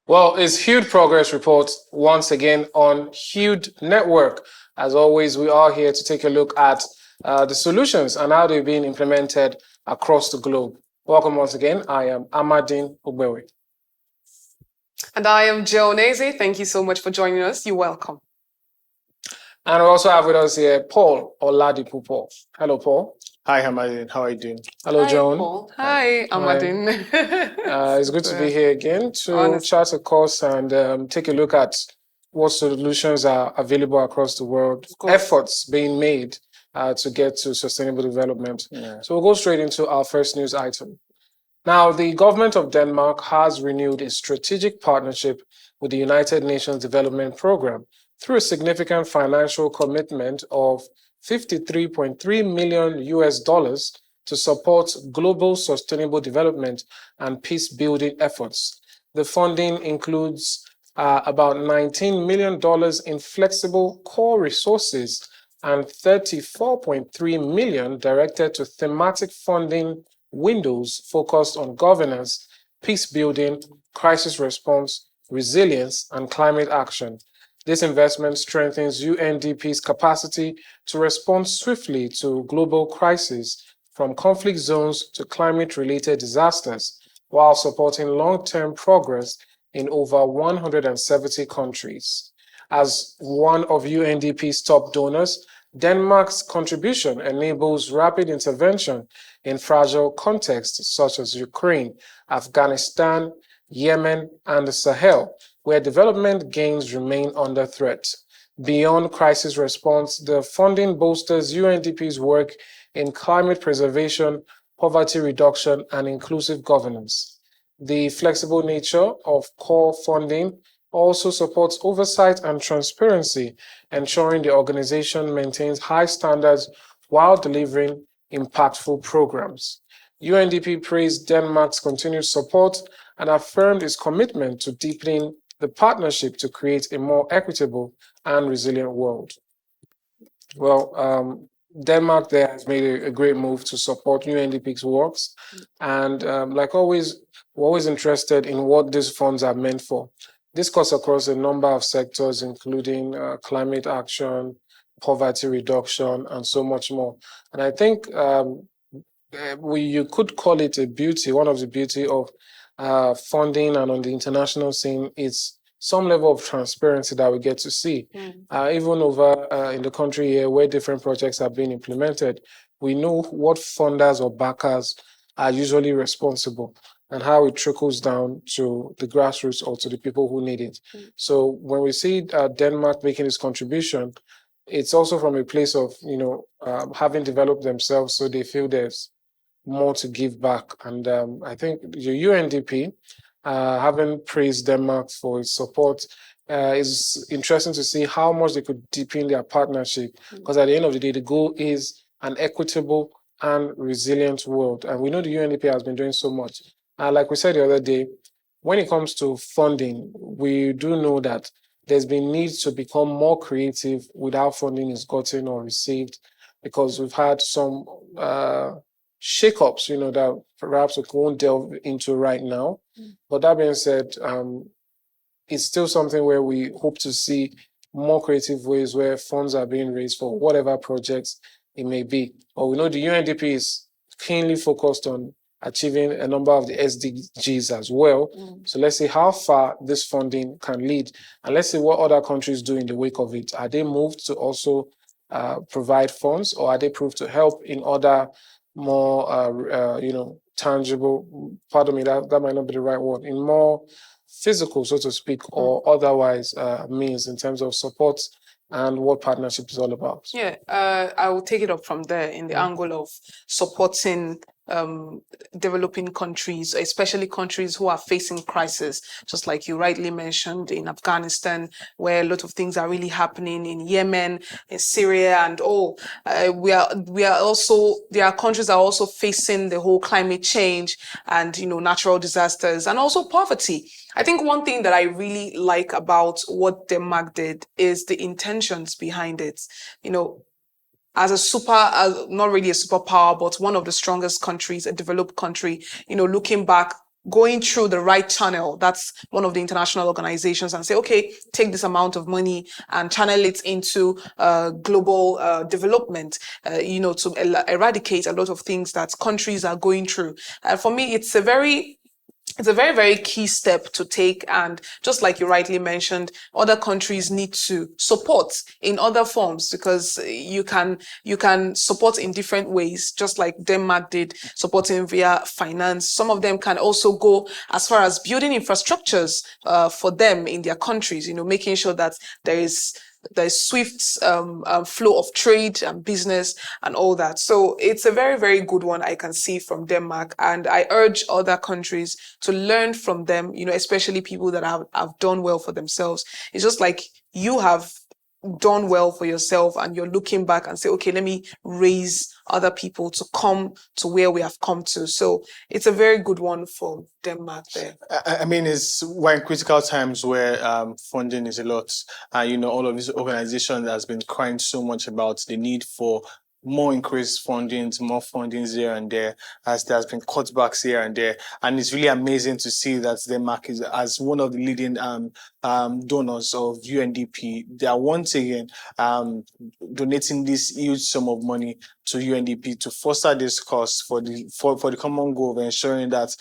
Well, it's Hude Progress Report once again on Hude Network. As always, we are here to take a look at the solutions and how they're being implemented across the globe. Welcome once again. I am Amadine Ugbewe. And I am Joe Neze. Thank you so much for joining us. You're welcome. And we also have with us here Paul Oladipo Paul. Hello, Paul. Hi, Amadine. How are you doing? Hello, Hi, Joan. Paul. Hi, Amadine. It's good to be here again to chat, of course, and take a look at what solutions are available across the world, efforts being made to get to sustainable development. Yeah. So we'll go straight into our first news item. Now, the government of Denmark has renewed a strategic partnership with the United Nations Development Programme through a significant financial commitment of $53.3 million to support global sustainable development and peace-building efforts. The funding includes about $19 million in flexible core resources and $34.3 million directed to thematic funding windows focused on governance, peace building, crisis response, resilience, and climate action. This investment strengthens UNDP's capacity to respond swiftly to global crises, from conflict zones to climate-related disasters, while supporting long-term progress in over 170 countries. As one of UNDP's top donors, Denmark's contribution enables rapid intervention in fragile contexts such as Ukraine, Afghanistan, Yemen, and the Sahel, where development gains remain under threat. Beyond crisis response, the funding bolsters UNDP's work in climate preservation, poverty reduction, and inclusive governance. The flexible nature of core funding also supports oversight and transparency, ensuring the organization maintains high standards while delivering impactful programs. UNDP praised Denmark's continued support and affirmed its commitment to deepening the partnership to create a more equitable and resilient world. Well, Denmark there has made a great move to support UNDP's works. And like always, we're always interested in what these funds are meant for. This cuts across a number of sectors, including climate action, poverty reduction, and so much more. And I think you could call it a beauty. One of the beauty of funding and on the international scene is some level of transparency that we get to see. Even over in the country here, where different projects are being implemented, we know what funders or backers are usually responsible and how it trickles down to the grassroots or to the people who need it. So when we see Denmark making this contribution, it's also from a place of, having developed themselves, so they feel there's more to give back. And I think the UNDP, having praised Denmark for its support, is interesting to see how much they could deepen their partnership. Because at the end of the day, the goal is an equitable and resilient world. And we know the UNDP has been doing so much. Like we said the other day, when it comes to funding, we do know that there's been needs to become more creative with how funding is gotten or received, because we've had some shakeups, that perhaps we won't delve into right now. But that being said, it's still something where we hope to see more creative ways where funds are being raised for whatever projects it may be. But we know the UNDP is keenly focused on achieving a number of the SDGs as well. So let's see how far this funding can lead. And let's see what other countries do in the wake of it. Are they moved to also provide funds, or are they proved to help in other more, tangible, pardon me, that might not be the right word, in more physical, so to speak, or otherwise means in terms of support and what partnership is all about? Yeah, I will take it up from there in the angle of supporting developing countries, especially countries who are facing crisis, just like you rightly mentioned, in Afghanistan, where a lot of things are really happening, in Yemen, in Syria, and all. We are also, there are countries that are also facing the whole climate change and natural disasters, and also poverty. I think one thing that I really like about what Denmark did is the intentions behind it. As not really a superpower, but one of the strongest countries, a developed country, looking back, going through the right channel. That's one of the international organizations, and say, okay, take this amount of money and channel it into global development, to eradicate a lot of things that countries are going through. And for me, it's a very, very key step to take. And just like you rightly mentioned, other countries need to support in other forms, because you can support in different ways, just like Denmark did, supporting via finance. Some of them can also go as far as building infrastructures for them in their countries, making sure that there is swift flow of trade and business and all that. So it's a very, very good one I can see from Denmark. And I urge other countries to learn from them, especially people that have done well for themselves. It's just like you have done well for yourself and you're looking back and say, okay, let me raise other people to come to where we have come to. So it's a very good one for Denmark there. I mean, we're in critical times where funding is a lot. All of these organizations has been crying so much about the need for more increased fundings, more fundings here and there, as there's been cutbacks here and there. And it's really amazing to see that Denmark is, as one of the leading donors of UNDP, they are once again donating this huge sum of money to UNDP to foster this cause for the common goal of ensuring that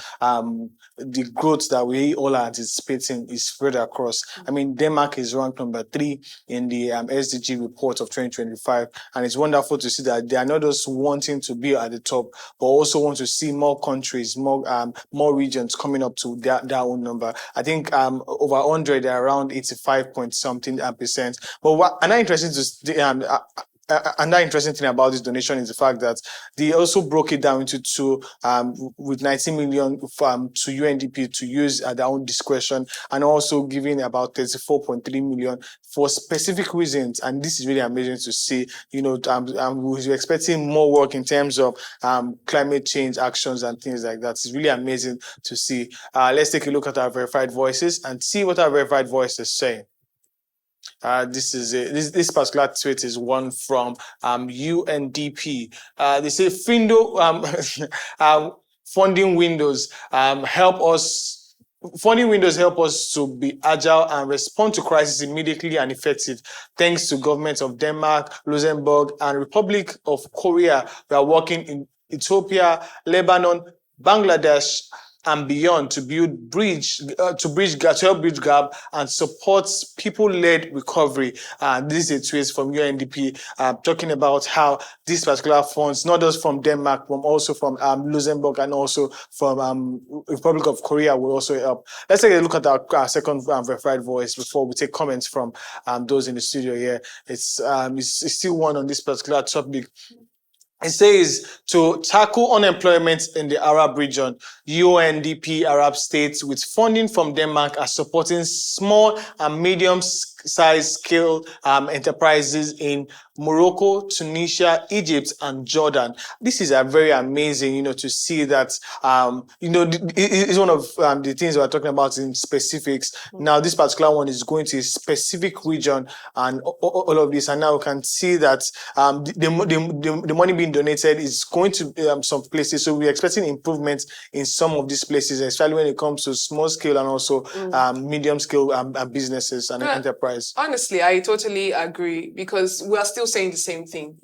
the growth that we all are anticipating is spread across. I mean, Denmark is ranked number 3 in the SDG report of 2025, and it's wonderful to see that they are not just wanting to be at the top, but also want to see more countries, more regions coming up to their own number. I think over 100, they're around 85 point something percent. But another interesting thing about this donation is the fact that they also broke it down into two, with 19 million to UNDP to use at their own discretion, and also giving about 34.3 million for specific reasons. And this is really amazing to see. We're expecting more work in terms of climate change actions and things like that. It's really amazing to see. Let's take a look at our verified voices and see what our verified voice is saying. This particular tweet is one from UNDP. They say funding windows help us. Funding windows help us to be agile and respond to crisis immediately and effective. Thanks to governments of Denmark, Luxembourg, and Republic of Korea, we are working in Ethiopia, Lebanon, Bangladesh, and beyond to help bridge gap and support people-led recovery. This is a tweet from UNDP talking about how these particular funds, not just from Denmark, but also from Luxembourg and also from Republic of Korea, will also help. Let's take a look at our second verified voice before we take comments from those in the studio here. It's still one on this particular topic. It says, to tackle unemployment in the Arab region, UNDP Arab states with funding from Denmark are supporting small and medium-sized scale enterprises in Morocco, Tunisia, Egypt, and Jordan. This is a very amazing, to see that, it's one of the things we're talking about in specifics. Now, this particular one is going to a specific region and all of this. And now we can see that the money being donated is going to some places. So we're expecting improvements in some of these places, especially when it comes to small scale and also medium scale businesses and enterprise. Honestly, I totally agree, because we are still saying the same thing,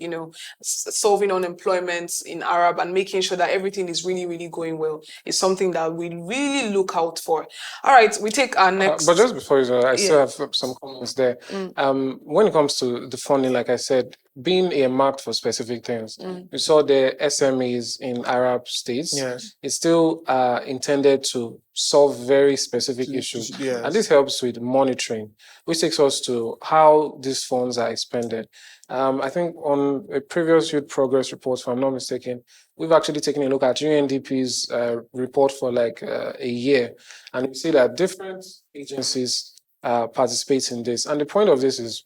solving unemployment in Arab and making sure that everything is really, really going well is something that we really look out for. All right, we take our next. But just before I still have some comments there. When it comes to the funding, like I said, being earmarked for specific things. You saw the SMEs in Arab states. Yes. It's still intended to solve very specific issues. Yes. And this helps with monitoring, which takes us to how these funds are expended. I think on a previous Youth Progress report, if I'm not mistaken, we've actually taken a look at UNDP's report for like a year. And you see that different agencies participate in this. And the point of this is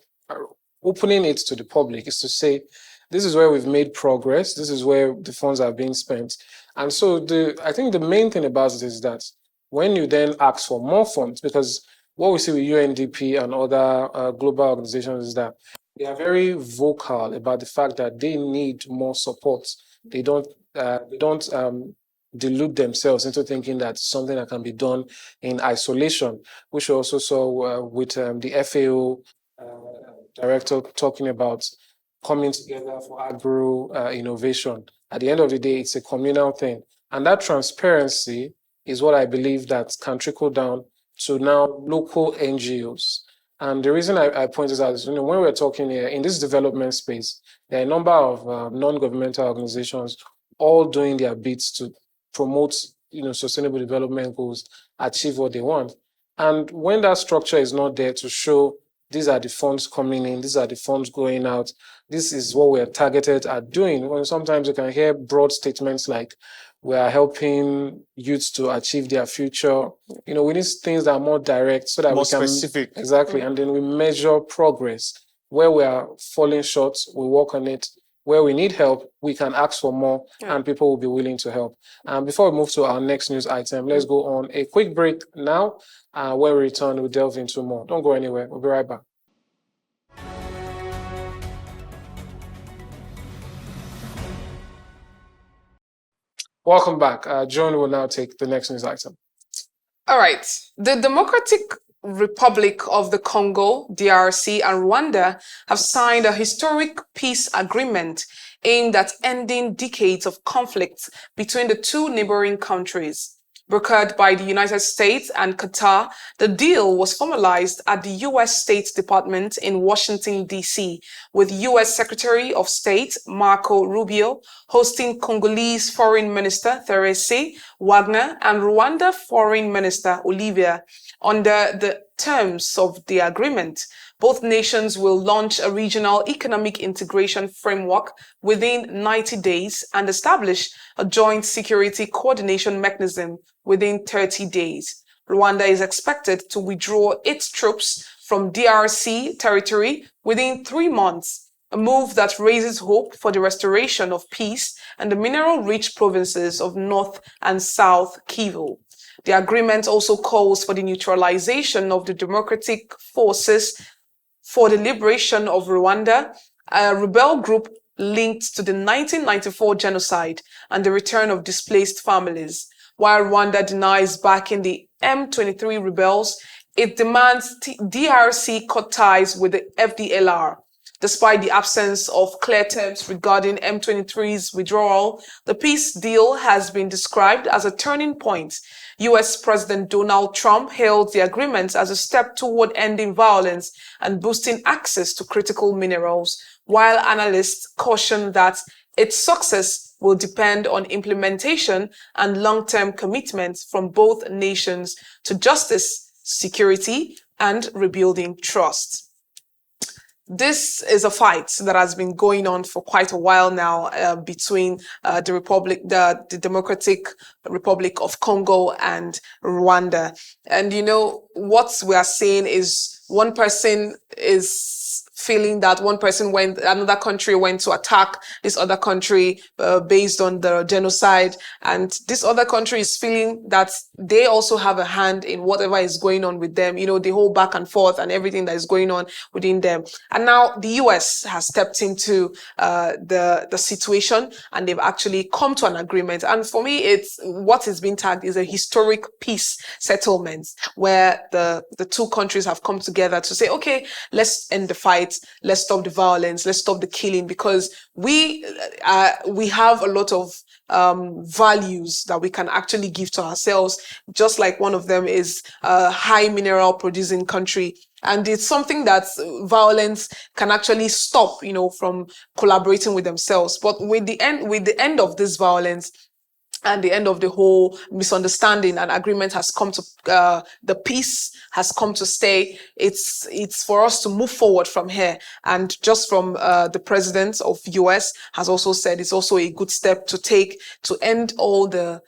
opening it to the public, is to say, this is where we've made progress. This is where the funds are being spent. And so I think the main thing about it is that when you then ask for more funds, because what we see with UNDP and other global organizations is that they are very vocal about the fact that they need more support. They don't delude themselves into thinking that something that can be done in isolation, which we also saw with the FAO director talking about coming together for agro innovation. At the end of the day, it's a communal thing. And that transparency is what I believe that can trickle down to now local NGOs. And the reason I point this out is, when we're talking here in this development space, there are a number of non-governmental organizations all doing their bits to promote, sustainable development goals, achieve what they want. And when that structure is not there to show these are the funds coming in, these are the funds going out, this is what we're targeted at doing. When sometimes you can hear broad statements like, we are helping youths to achieve their future. We need things that are more direct so that More we can specific. exactly, and then we measure progress. Where we are falling short, we work on it. Where we need help, we can ask for more, and people will be willing to help. Before we move to our next news item, let's go on a quick break now. When we return, we'll delve into more. Don't go anywhere. We'll be right back. Welcome back. Joan will now take the next news item. All right. The Democratic Republic of the Congo, DRC, and Rwanda have signed a historic peace agreement aimed at ending decades of conflict between the two neighboring countries. Brokered by the United States and Qatar, the deal was formalized at the U.S. State Department in Washington, D.C., with U.S. Secretary of State Marco Rubio hosting Congolese Foreign Minister Therese Wagner and Rwanda Foreign Minister Olivia. Under the terms of the agreement, both nations will launch a regional economic integration framework within 90 days and establish a joint security coordination mechanism within 30 days. Rwanda is expected to withdraw its troops from DRC territory within 3 months, a move that raises hope for the restoration of peace in the mineral-rich provinces of North and South Kivu. The agreement also calls for the neutralization of the Democratic Forces for the Liberation of Rwanda, a rebel group linked to the 1994 genocide, and the return of displaced families. While Rwanda denies backing the M23 rebels, it demands DRC cut ties with the FDLR. Despite the absence of clear terms regarding M23's withdrawal, the peace deal has been described as a turning point. US President Donald Trump hailed the agreement as a step toward ending violence and boosting access to critical minerals, while analysts caution that its success will depend on implementation and long-term commitments from both nations to justice, security, and rebuilding trust. This is a fight that has been going on for quite a while now between the Democratic Republic of Congo and Rwanda. And what we are seeing is one person is feeling that another country went to attack this other country based on the genocide, and this other country is feeling that they also have a hand in whatever is going on with them, the whole back and forth and everything that is going on within them. And now the US has stepped into the situation, and they've actually come to an agreement. And for me, it's what is being tagged is a historic peace settlement, where the two countries have come together to say, okay, let's end the fight. Let's stop the violence. Let's stop the killing, because we have a lot of values that we can actually give to ourselves. Just like one of them is a high mineral producing country. And it's something that violence can actually stop, from collaborating with themselves. But with the end of this violence, and the end of the whole misunderstanding and agreement has come to, the peace has come to stay. It's for us to move forward from here. And just from the president of US has also said it's also a good step to take to end all the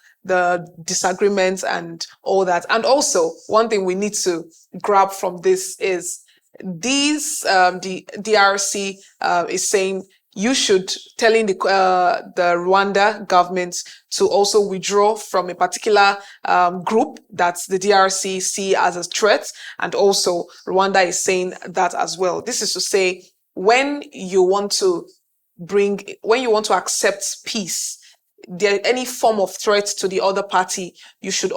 disagreements and all that. And also, one thing we need to grab from this is the DRC is saying you should telling the Rwanda government to also withdraw from a particular group that the DRC see as a threat, and also Rwanda is saying that as well. This is to say, when you want to accept peace, any form of threat to the other party, you should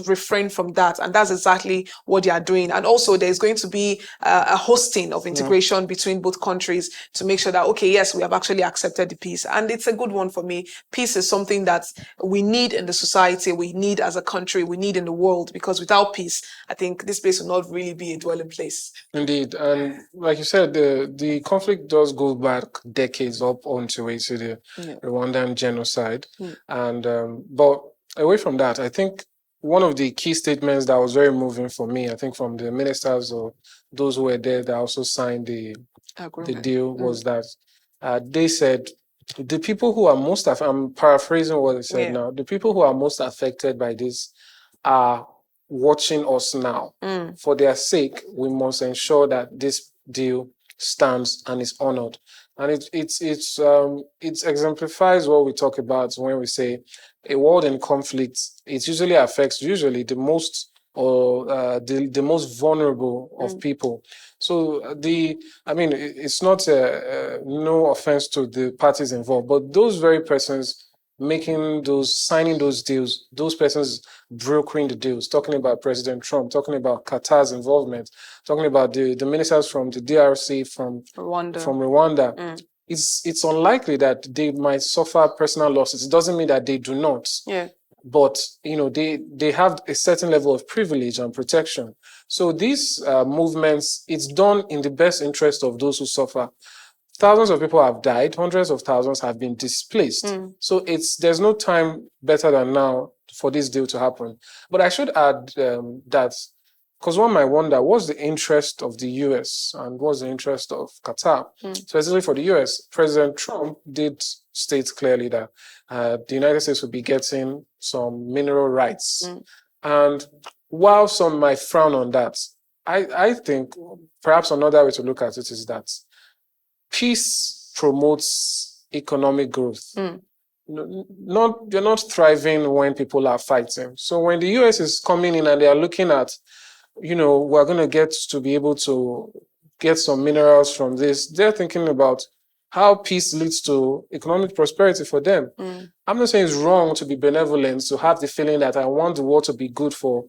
refrain from that. And that's exactly what they are doing. And also there's going to be a hosting of integration between both countries to make sure that, okay, yes, we have actually accepted the peace. And it's a good one for me. Peace is something that we need in the society, we need as a country, we need in the world, because without peace, I think this place will not really be a dwelling place. Indeed. And like you said, the conflict does go back decades up onto it to the Rwandan genocide. And but away from that, I think one of the key statements that was very moving for me, I think from the ministers or those who were there that also signed the deal, was that they said the people who are most I'm paraphrasing what they said now, the people who are most affected by this are watching us now. For their sake, we must ensure that this deal stands and is honored. And it exemplifies what we talk about when we say a world in conflict. It usually affects the most or the most vulnerable of people. So it's not no offense to the parties involved, but those very persons signing those deals, those persons brokering the deals, talking about President Trump, talking about Qatar's involvement, talking about the ministers from the DRC, from Rwanda. It's unlikely that they might suffer personal losses. It doesn't mean that they do not. But they have a certain level of privilege and protection. So these movements, it's done in the best interest of those who suffer. Thousands of people have died, hundreds of thousands have been displaced. So there's no time better than now for this deal to happen. But I should add that, because one might wonder, what's the interest of the US and what's the interest of Qatar? Specifically for the US, President Trump did state clearly that the United States would be getting some mineral rights. And while some might frown on that, I think perhaps another way to look at it is that peace promotes economic growth. You're not thriving when people are fighting. So when the US is coming in and they are looking at, we're going to get to be able to get some minerals from this, they're thinking about how peace leads to economic prosperity for them. I'm not saying it's wrong to be benevolent, to have the feeling that I want the world to be good for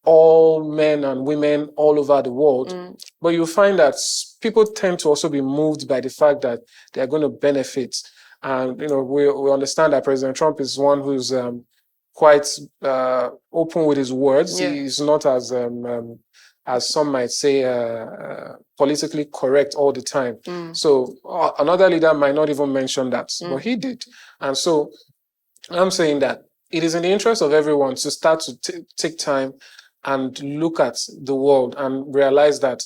all men and women all over the world. But you find that people tend to also be moved by the fact that they're going to benefit. And, we understand that President Trump is one who's quite open with his words. He's not as some might say, politically correct all the time. So another leader might not even mention that, but he did. And so I'm saying that it is in the interest of everyone to start to take time and look at the world and realize that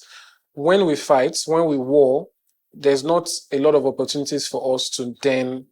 when we fight, when we war, there's not a lot of opportunities for us to then,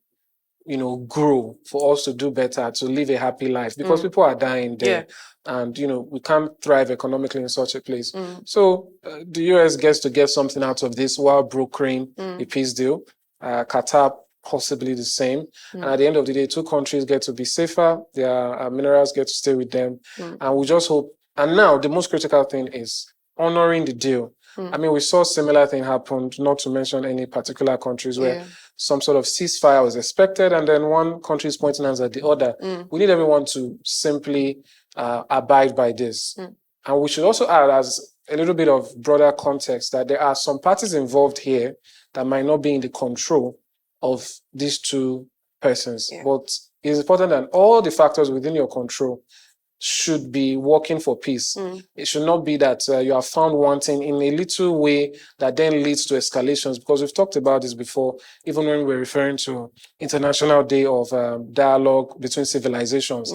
grow, for us to do better, to live a happy life, because people are dying there. And, we can't thrive economically in such a place. So the US gets to get something out of this while brokering a peace deal. Qatar, possibly the same. And at the end of the day, two countries get to be safer. Their minerals get to stay with them. And we just hope. And now the most critical thing is honoring the deal. We saw similar thing happen, not to mention any particular countries where some sort of ceasefire was expected, and then one country is pointing hands at the other. We need everyone to simply abide by this. And we should also add, as a little bit of broader context, that there are some parties involved here that might not be in the control of these two persons. But it's important that all the factors within your control should be working for peace. It should not be that you are found wanting in a little way that then leads to escalations, because we've talked about this before, even when we're referring to International Day of Dialogue between Civilizations.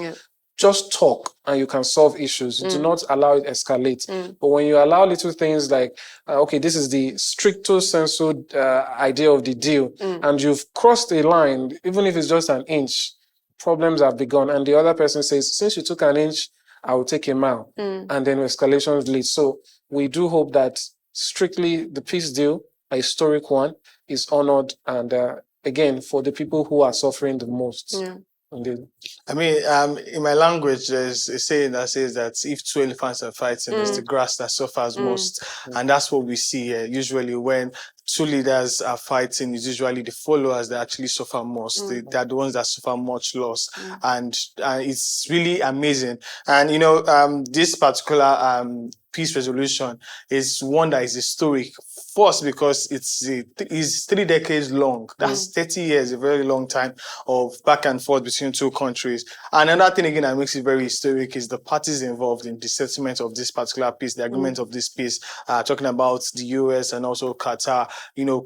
Just talk and you can solve issues. Do not allow it escalate. But when you allow little things like, this is the stricto sensu idea of the deal, and you've crossed a line, even if it's just an inch, problems have begun. And the other person says, since you took an inch, I will take a mile. And then escalations lead. So we do hope that strictly the peace deal, a historic one, is honored. And again, for the people who are suffering the most. Indeed. I mean, in my language, there's a saying that says that if two elephants are fighting, it's the grass that suffers most. And that's what we see here. Usually when two leaders are fighting, it's usually the followers that actually suffer most. They're the ones that suffer much loss. And it's really amazing. And, this particular peace resolution is one that is historic. First, because it's 3 decades long. That's 30 years, a very long time of back and forth between two countries. And another thing again that makes it very historic is the parties involved in the settlement of this particular peace, the agreement of this peace, talking about the US and also Qatar,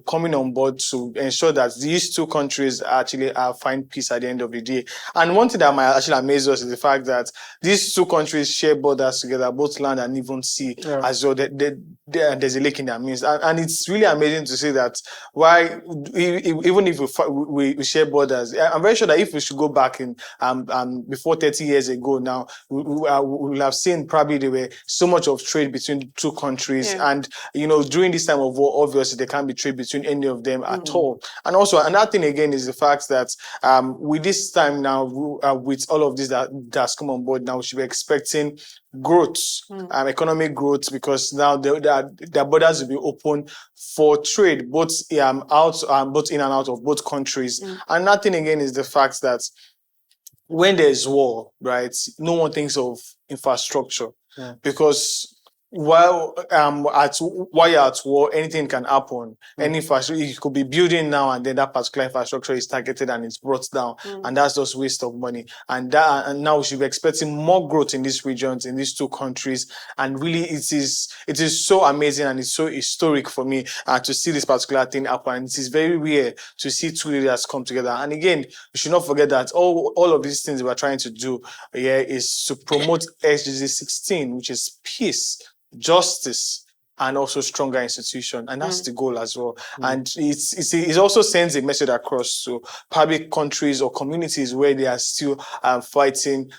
coming on board to ensure that these two countries actually find peace at the end of the day. And one thing that might actually amaze us is the fact that these two countries share borders together, both land and even sea, as well. There's a lake in their midst. And it's really amazing to see that even if we share borders, I'm very sure that if we should go back in before 30 years ago now, we will have seen probably there were so much of trade between the two countries. And, during this time of war, obviously there can't be trade between any of them at all. And also another thing again is the fact that with this time now, with all of this that's come on board now, we should be expecting growth, economic growth, because now the borders will be open for trade, both in and out of both countries. And nothing again is the fact that when there's war, right, no one thinks of infrastructure, because while you're at war, anything can happen. Any infrastructure, you could be building now, and then that particular infrastructure is targeted and it's brought down, and that's just waste of money. And now we should be expecting more growth in these regions, in these two countries. And really, it is so amazing and it's so historic for me to see this particular thing happen. And it is very rare to see two leaders come together. And again, we should not forget that all of these things we're trying to do here is to promote SDG 16, which is peace, justice, and also stronger institution. And that's the goal as well. And it also sends a message across to public countries or communities where they are still fighting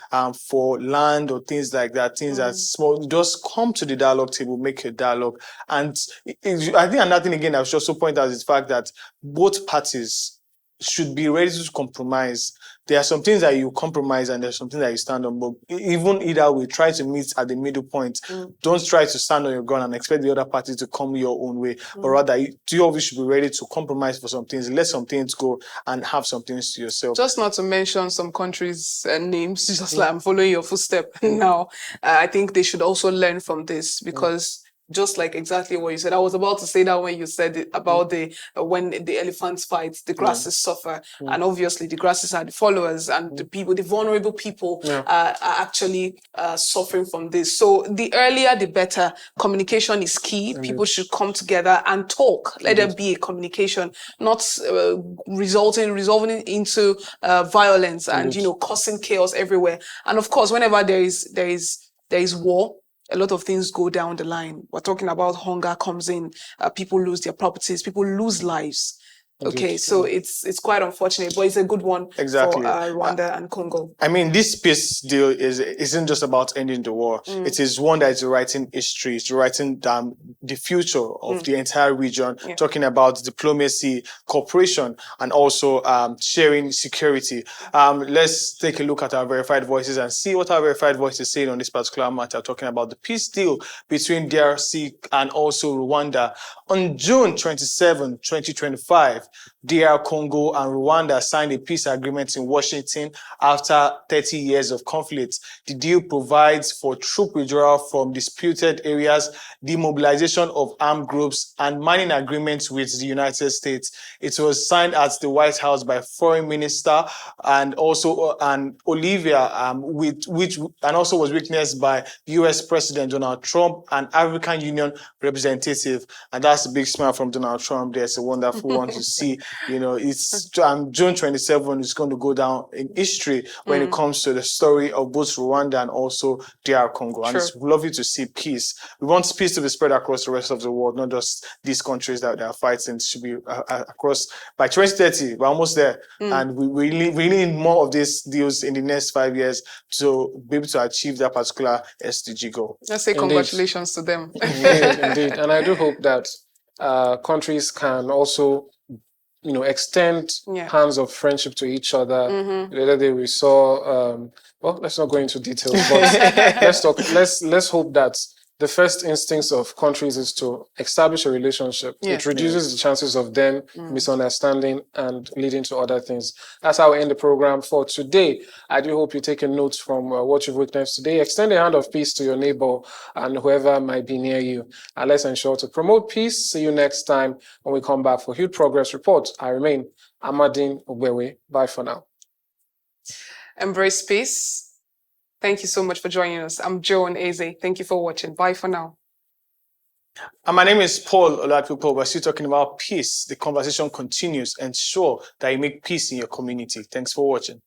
for land or things like that, things that small. Just come to the dialogue table, make a dialogue. And I think another thing again I should also point out is the fact that both parties should be ready to compromise. There are some things that you compromise and there's something that you stand on, but even either way, try to meet at the middle point. Don't try to stand on your ground and expect the other party to come your own way, but rather two of you should be ready to compromise for some things, let some things go and have some things to yourself. Just not to mention some countries' names, just like I'm following your footstep now. I think they should also learn from this, because just like exactly what you said. I was about to say that when you said it about when the elephants fight, the grasses suffer. And obviously the grasses are the followers, and the people, the vulnerable people are actually suffering from this. So the earlier, the better. Communication is key. People should come together and talk. Let there be a communication, not resolving into violence and, causing chaos everywhere. And of course, whenever there is war, a lot of things go down the line. We're talking about hunger comes in, people lose their properties, people lose lives. Okay, so it's quite unfortunate, but it's a good one for Rwanda and Congo. I mean, this peace deal isn't just about ending the war. It is one that is writing history. It's writing the future of the entire region, talking about diplomacy, cooperation, and also sharing security. Let's take a look at our verified voices and see what our verified voice is saying on this particular matter, talking about the peace deal between DRC and also Rwanda. On June 27, 2025, DR Congo and Rwanda signed a peace agreement in Washington after 30 years of conflict. The deal provides for troop withdrawal from disputed areas, demobilization of armed groups, and mining agreements with the United States. It was signed at the White House by Foreign Minister and also Olivia, which also was witnessed by US President Donald Trump and African Union representative. And that's a big smile from Donald Trump. There's a wonderful one to see. It's June 27 is going to go down in history when it comes to the story of both Rwanda and also DR Congo. And it's lovely to see peace. We want peace to be spread across the rest of the world, not just these countries that are fighting. It should be across by 2030. We're almost there. And we need more of these deals in the next 5 years to be able to achieve that particular SDG goal. Let's say congratulations to them. Indeed. And I do hope that countries can also extend Yeah. hands of friendship to each other. Mm-hmm. The other day we saw, well, let's not go into details, but let's hope that the first instincts of countries is to establish a relationship. Yeah. It reduces the chances of them misunderstanding and leading to other things. That's how we end the program for today. I do hope you take a note from what you've witnessed today. Extend a hand of peace to your neighbor and whoever might be near you. And let's ensure to promote peace. See you next time when we come back for Hude Progress Report. I remain Amadine Ogbewe. Bye for now. Embrace peace. Thank you so much for joining us. I'm Joan Eze. Thank you for watching. Bye for now. And my name is Paul Olapipo. We're still talking about peace. The conversation continues. Ensure that you make peace in your community. Thanks for watching.